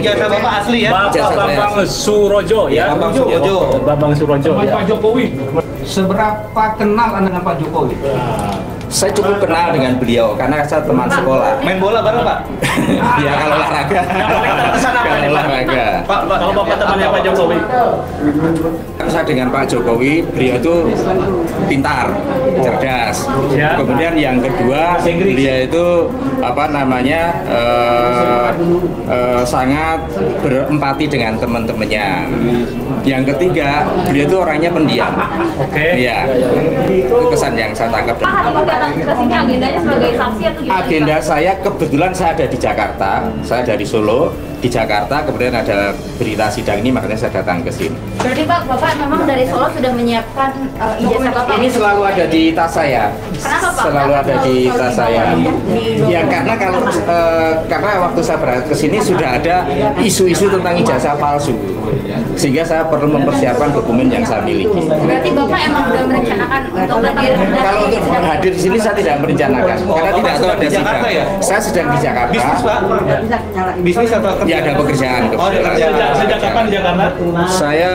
ijazah Bapak asli ya? Bambang Surojo ya. Bambang Surojo. Bambang Surojo ya. Pak Jokowi. Seberapa kenal Anda dengan Pak Jokowi? Saya cukup kenal dengan beliau karena saya teman sekolah. Main bola bareng Pak? Ya kalau olahraga. Kalau olahraga. Pak, kalau Bapak temannya Pak Jokowi? Saya dengan Pak Jokowi, beliau itu pintar, cerdas. Kemudian yang kedua, beliau itu sangat berempati dengan teman-temannya. Yang ketiga, beliau itu orangnya pendiam. Iya, itu kesan yang saya tangkap. Agendanya sebagai saksi atau gimana? Agenda saya kebetulan saya ada di Jakarta, saya dari Solo. Di Jakarta, kemudian ada berita sidang ini, makanya saya datang ke sini. Berarti Pak, Bapak memang dari Solo sudah menyiapkan ijazah Bapak? Ini selalu ada di tas saya. Kenapa Pak? Selalu ada di tas saya. Ya karena karena waktu saya berangkat ke sini sudah ada isu-isu tentang ijazah palsu, sehingga saya perlu mempersiapkan dokumen yang saya miliki. Berarti Bapak emang sudah merencanakan untuk hadir? Kalau untuk hadir di sini saya tidak merencanakan, karena tidak tahu ada sidang. Saya sedang di Jakarta. Bisnis Pak? Bisnis atau kerja? Ya ada pekerjaan. Sejak kapan di Jakarta? Saya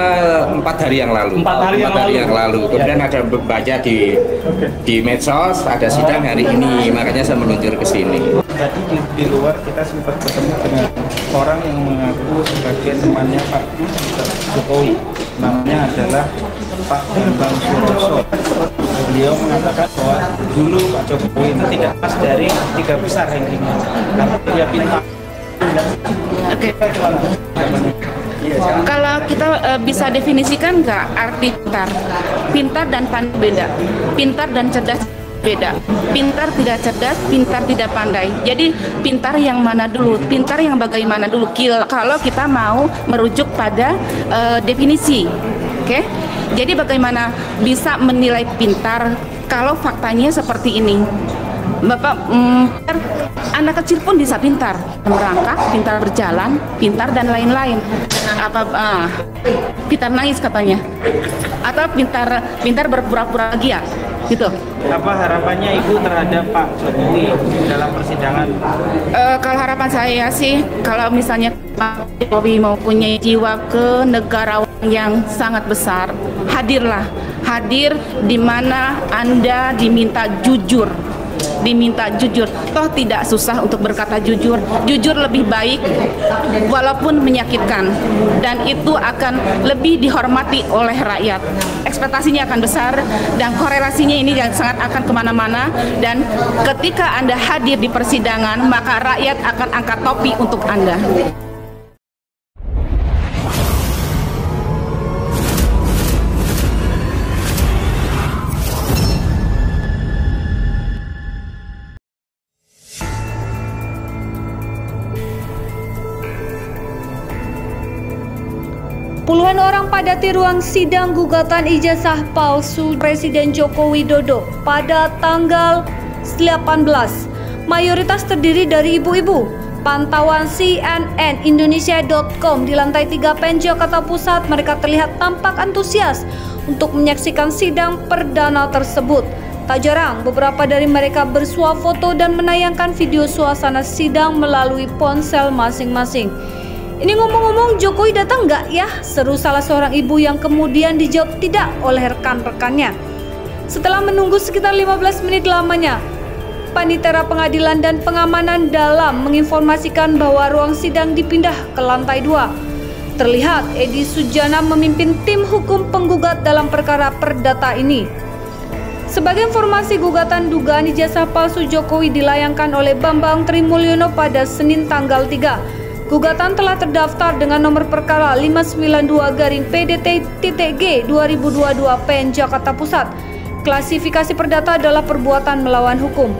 4 hari yang lalu. 4 hari yang lalu. Kemudian ada baca di medsos, ada sidang hari ini, makanya saya meluncur ke sini. Tadi di luar kita sempat ketemu dengan orang yang mengaku sebagai temannya Pak Jokowi. Namanya adalah Pak Bambang Surojo. Beliau mengatakan bahwa dulu Pak Jokowi itu tidak pas dari 3 besar rankingnya, karena dia pintar. Oke. Kalau kita bisa definisikan nggak arti pintar? Pintar dan pandai beda. Pintar dan cerdas beda. Pintar tidak cerdas, pintar tidak pandai. Jadi pintar yang mana dulu? Pintar yang bagaimana dulu? Kalau kita mau merujuk pada definisi, oke? Jadi bagaimana bisa menilai pintar kalau faktanya seperti ini? Bapak, anak kecil pun bisa pintar merangkak, pintar berjalan, pintar dan lain-lain. Pintar nangis katanya, atau pintar berpura-pura bahagia, gitu. Apa harapannya Ibu terhadap Pak Jokowi dalam persidangan? Kalau harapan saya sih, kalau misalnya Pak Jokowi mempunyai jiwa kenegarawan yang sangat besar, hadir di mana Anda diminta jujur. Toh tidak susah untuk berkata jujur lebih baik walaupun menyakitkan, dan itu akan lebih dihormati oleh rakyat. Ekspektasinya akan besar dan korelasinya ini yang sangat akan kemana-mana, dan ketika Anda hadir di persidangan maka rakyat akan angkat topi untuk Anda. Puluhan orang padati ruang sidang gugatan ijazah palsu Presiden Joko Widodo pada tanggal 18. Mayoritas terdiri dari ibu-ibu. Pantauan cnnindonesia.com di lantai 3 PN Jakarta Pusat, mereka terlihat tampak antusias untuk menyaksikan sidang perdana tersebut. Tak jarang beberapa dari mereka bersuah foto dan menayangkan video suasana sidang melalui ponsel masing-masing. Ini ngomong-ngomong, Jokowi datang nggak ya? Seru salah seorang ibu yang kemudian dijawab tidak oleh rekan-rekannya. Setelah menunggu sekitar 15 menit lamanya, Panitera Pengadilan dan Pengamanan Dalam menginformasikan bahwa ruang sidang dipindah ke lantai 2. Terlihat Edi Sujana memimpin tim hukum penggugat dalam perkara perdata ini. Sebagai informasi, gugatan dugaan ijazah palsu Jokowi dilayangkan oleh Bambang Trimulyono pada Senin tanggal 3. Gugatan telah terdaftar dengan nomor perkara 592-PDT-G 2022 PN Jakarta Pusat. Klasifikasi perdata adalah perbuatan melawan hukum.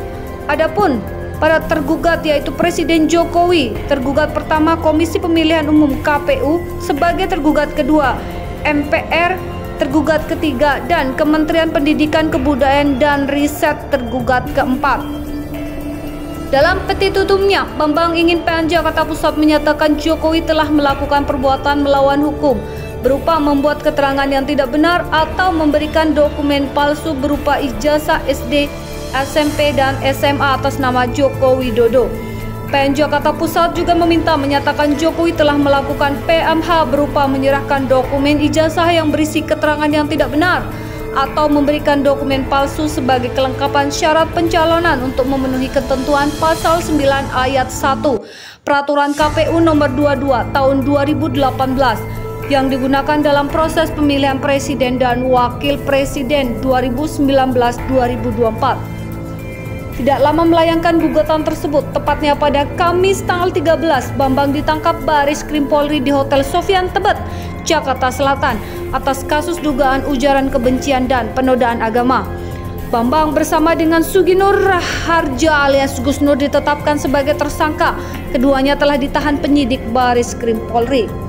Adapun para tergugat yaitu Presiden Jokowi, tergugat pertama Komisi Pemilihan Umum KPU, sebagai tergugat kedua MPR, tergugat ketiga, dan Kementerian Pendidikan Kebudayaan dan Riset tergugat keempat. Dalam petitumnya, Bambang ingin PN Jakarta Pusat menyatakan Jokowi telah melakukan perbuatan melawan hukum berupa membuat keterangan yang tidak benar atau memberikan dokumen palsu berupa ijazah SD, SMP, dan SMA atas nama Joko Widodo. PN Jakarta Pusat juga meminta menyatakan Jokowi telah melakukan PMH berupa menyerahkan dokumen ijazah yang berisi keterangan yang tidak benar atau memberikan dokumen palsu sebagai kelengkapan syarat pencalonan untuk memenuhi ketentuan pasal 9 ayat 1 Peraturan KPU nomor 22 tahun 2018 yang digunakan dalam proses pemilihan presiden dan wakil presiden 2019-2024. Tidak lama melayangkan gugatan tersebut, tepatnya pada Kamis tanggal 13, Bambang ditangkap Baris Krim Polri di Hotel Sofian Tebet, Jakarta Selatan atas kasus dugaan ujaran kebencian dan penodaan agama. Bambang bersama dengan Suginur Raharja alias Gus Nur ditetapkan sebagai tersangka. Keduanya telah ditahan penyidik Baris Krim Polri.